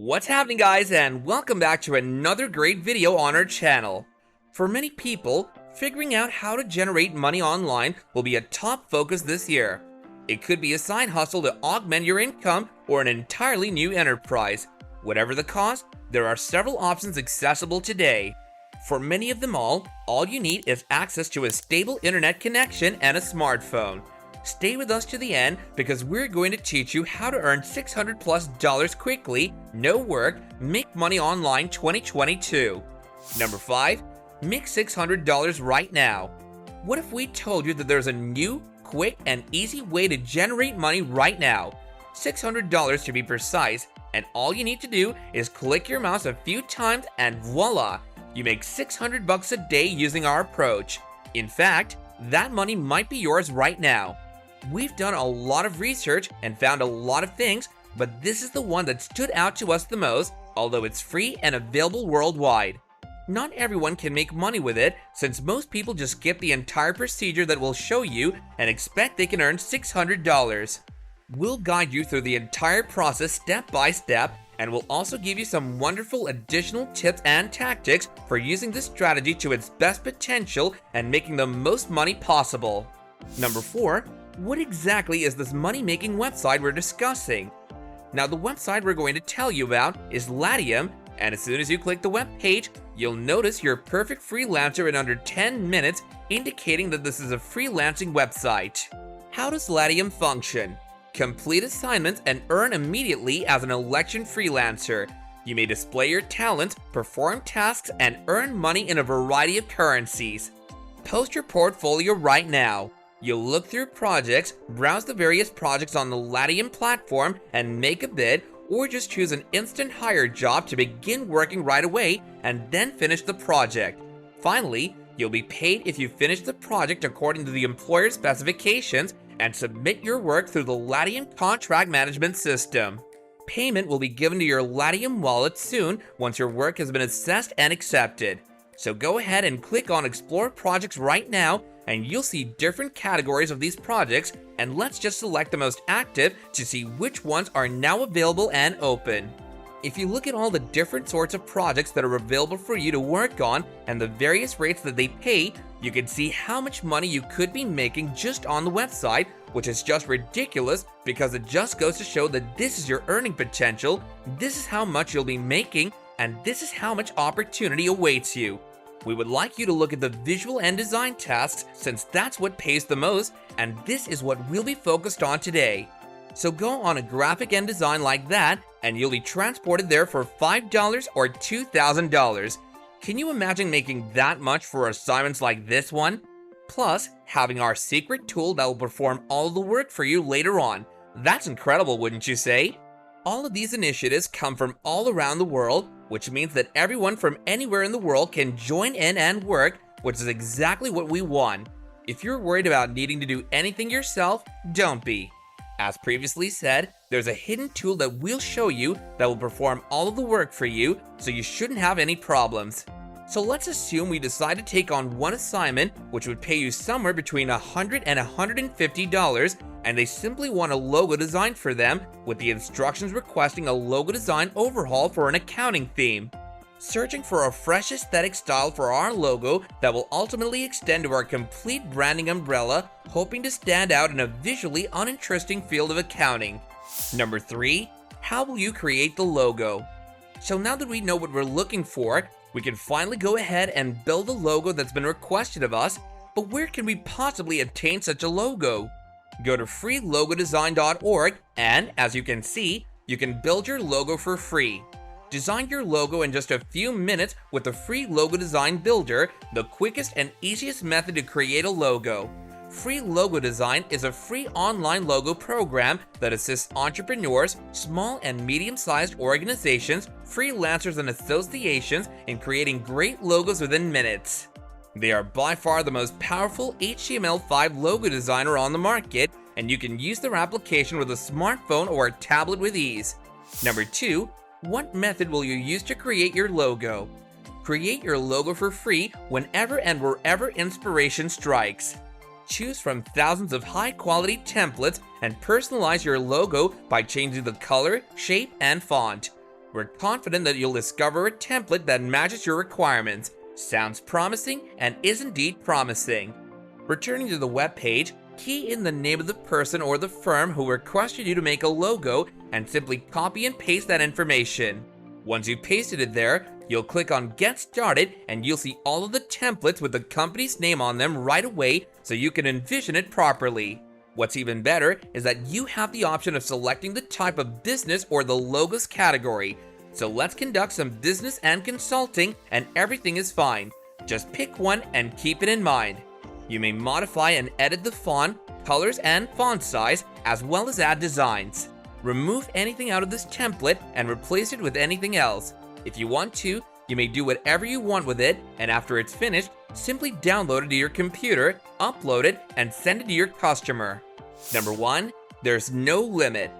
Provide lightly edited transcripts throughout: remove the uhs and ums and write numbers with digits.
What's happening, guys, and welcome back to another great video on our channel. For many people, figuring out how to generate money online will be a top focus this year. It could be a side hustle to augment your income or an entirely new enterprise. Whatever the cost, there are several options accessible today. For many of them all you need is access to a stable internet connection and a smartphone. Stay with us to the end because we're going to teach you how to earn $600+ quickly, no work, make money online 2022. Number 5. Make $600 right now. What if we told you that there's a new, quick, and easy way to generate money right now? $600 to be precise, and all you need to do is click your mouse a few times and voila! You make $600 a day using our approach. In fact, that money might be yours right now. We've done a lot of research and found a lot of things, but this is the one that stood out to us the most, although it's free and available worldwide. Not everyone can make money with it, since most people just skip the entire procedure that we'll show you and expect they can earn $600. We'll guide you through the entire process step by step, and we'll also give you some wonderful additional tips and tactics for using this strategy to its best potential and making the most money possible. Number 4. What exactly is this money-making website we're discussing? Now, the website we're going to tell you about is Latium, and as soon as you click the web page, you'll notice you're a perfect freelancer in under 10 minutes, indicating that this is a freelancing website. How does Latium function? Complete assignments and earn immediately as an election freelancer. You may display your talents, perform tasks, and earn money in a variety of currencies. Post your portfolio right now. You'll look through projects, browse the various projects on the Latium platform, and make a bid, or just choose an instant hire job to begin working right away and then finish the project. Finally, you'll be paid if you finish the project according to the employer's specifications and submit your work through the Latium contract management system. Payment will be given to your Latium wallet soon once your work has been assessed and accepted. So go ahead and click on Explore Projects right now, and you'll see different categories of these projects, and let's just select the most active to see which ones are now available and open. If you look at all the different sorts of projects that are available for you to work on and the various rates that they pay, you can see how much money you could be making just on the website, which is just ridiculous because it just goes to show that this is your earning potential, this is how much you'll be making, and this is how much opportunity awaits you. We would like you to look at the visual and design tasks since that's what pays the most, and this is what we'll be focused on today. So go on a graphic and design like that, and you'll be transported there for $5 or $2,000. Can you imagine making that much for assignments like this one? Plus, having our secret tool that will perform all the work for you later on. That's incredible, wouldn't you say? All of these initiatives come from all around the world, which means that everyone from anywhere in the world can join in and work, which is exactly what we want. If you're worried about needing to do anything yourself, don't be. As previously said, there's a hidden tool that we'll show you that will perform all of the work for you, so you shouldn't have any problems. So let's assume we decide to take on one assignment, which would pay you somewhere between $100 and $150, and they simply want a logo designed for them, with the instructions requesting a logo design overhaul for an accounting theme. Searching for a fresh aesthetic style for our logo that will ultimately extend to our complete branding umbrella, hoping to stand out in a visually uninteresting field of accounting. Number 3. How will you create the logo? So now that we know what we're looking for, we can finally go ahead and build a logo that's been requested of us, but where can we possibly obtain such a logo? Go to freelogodesign.org and, as you can see, you can build your logo for free. Design your logo in just a few minutes with the free Logo Design Builder, the quickest and easiest method to create a logo. Free Logo Design is a free online logo program that assists entrepreneurs, small and medium-sized organizations, freelancers, and associations in creating great logos within minutes. They are by far the most powerful HTML5 logo designer on the market, and you can use their application with a smartphone or a tablet with ease. Number 2. What method will you use to create your logo? Create your logo for free whenever and wherever inspiration strikes. Choose from thousands of high-quality templates and personalize your logo by changing the color, shape, and font. We're confident that you'll discover a template that matches your requirements, sounds promising, and is indeed promising. Returning to the web page, key in the name of the person or the firm who requested you to make a logo and simply copy and paste that information. Once you've pasted it there, you'll click on Get Started and you'll see all of the templates with the company's name on them right away so you can envision it properly. What's even better is that you have the option of selecting the type of business or the logos category. So let's conduct some business and consulting and everything is fine. Just pick one and keep it in mind. You may modify and edit the font, colors, and font size, as well as add designs. Remove anything out of this template and replace it with anything else. If you want to, you may do whatever you want with it, and after it's finished, simply download it to your computer, upload it, and send it to your customer. Number 1, there's no limit.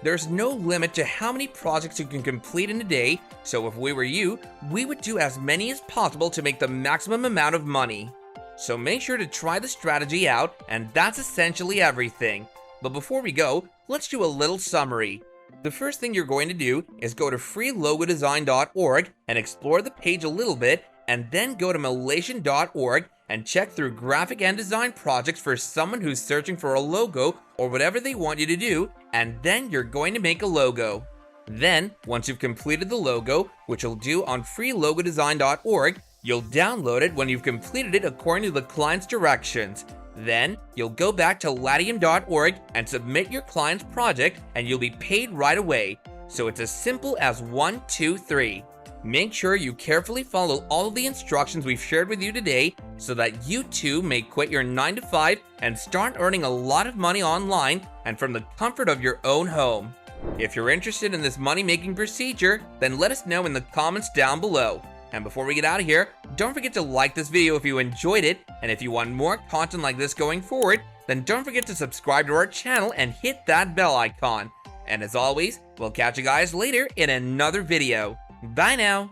There's no limit to how many projects you can complete in a day, so if we were you, we would do as many as possible to make the maximum amount of money. So make sure to try the strategy out, and that's essentially everything. But before we go, let's do a little summary. The first thing you're going to do is go to freelogodesign.org and explore the page a little bit, and then go to Mailation.org and check through graphic and design projects for someone who's searching for a logo or whatever they want you to do, and then you're going to make a logo. Then, once you've completed the logo, which you'll do on freelogodesign.org, you'll download it when you've completed it according to the client's directions. Then, you'll go back to Latium.org and submit your client's project and you'll be paid right away. So it's as simple as 1, 2, 3. Make sure you carefully follow all of the instructions we've shared with you today so that you too may quit your 9 to 5 and start earning a lot of money online and from the comfort of your own home. If you're interested in this money-making procedure, then let us know in the comments down below. And before we get out of here, don't forget to like this video if you enjoyed it, and if you want more content like this going forward, then don't forget to subscribe to our channel and hit that bell icon. And as always, we'll catch you guys later in another video. Bye now!